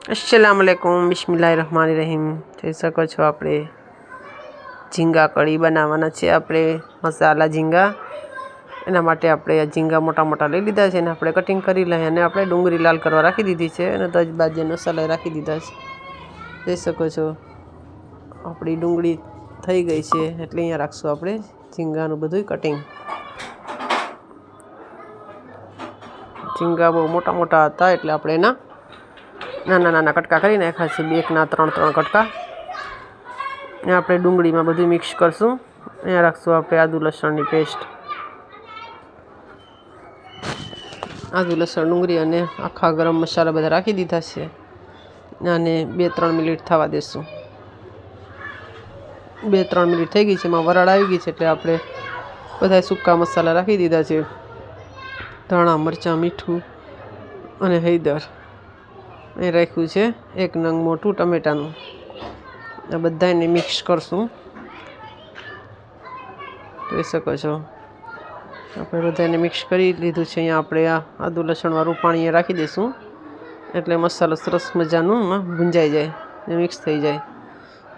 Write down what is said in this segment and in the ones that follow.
अस्सलामुअलैकुम बिस्मिल्लाहिर्रहमानिर्रहीम। જોઈ શકો છો આપણે ઝીંગા કઢી બનાવવાના છે। આપણે મસાલા ઝીંગા એના માટે આપણે આ ઝીંગા મોટા મોટા લઈ લીધા છે અને આપણે કટિંગ કરી લઈએ અને આપણે ડુંગળી લાલ કરવા રાખી દીધી છે અને તજબાજી મસાલા રાખી દીધા છે। જોઈ શકો છો આપણી ડુંગળી થઈ ગઈ છે એટલે અહીંયા રાખશું આપણે ઝીંગાનું બધું કટિંગ। ઝીંગા બહુ મોટા મોટા હતા એટલે આપણે એના નાના નાના કટકા કરી નાખ્યા છે। બેકના ત્રણ કટકા આપણે ડુંગળીમાં બધું મિક્સ કરશું। અહીંયા રાખશું આપણે આદુ લસણની પેસ્ટ, આદુ લસણ ડુંગળી અને આખા ગરમ મસાલા બધા રાખી દીધા છે અને 2-3 મિનિટ થવા દેશું। 2-3 મિનિટ થઈ ગઈ છે, એમાં વરાળ આવી ગઈ છે એટલે આપણે બધા સૂકા મસાલા રાખી દીધા છે। ધાણા મરચાં મીઠું અને હળદર એ રાખ્યું છે। 1 નંગ મોટું ટમેટાનું આ બધાને મિક્સ કરશું। જોઈ શકો છો આપણે બધાને મિક્સ કરી લીધું છે। અહીંયા આપણે આ આદુ લસણવાળું પાણી રાખી દઈશું એટલે મસાલો સરસ મજાનું ભૂંજાઈ જાય ને મિક્સ થઈ જાય।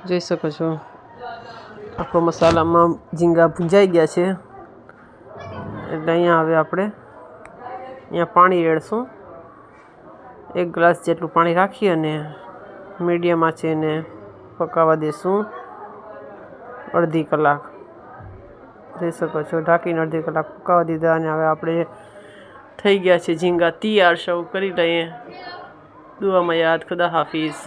જોઈ શકો છો આપણો મસાલામાં ઝીંગા ભૂંજાઈ ગયા છે એટલે અહીંયા હવે આપણે પાણી રેડશું। 1 ગ્લાસ જેટલું પાણી રાખી અને મીડિયમ આંચે એને પકાવવા દેશું અડધી કલાક। જોઈ શકો છો ઢાંકીને અડધી કલાક પકાવવા દીધા અને હવે આપણે થઈ ગયા છે ઝીંગા તૈયાર। સર્વ કરી લઈએ। દુઆમાં યાદ। ખુદા હાફિઝ।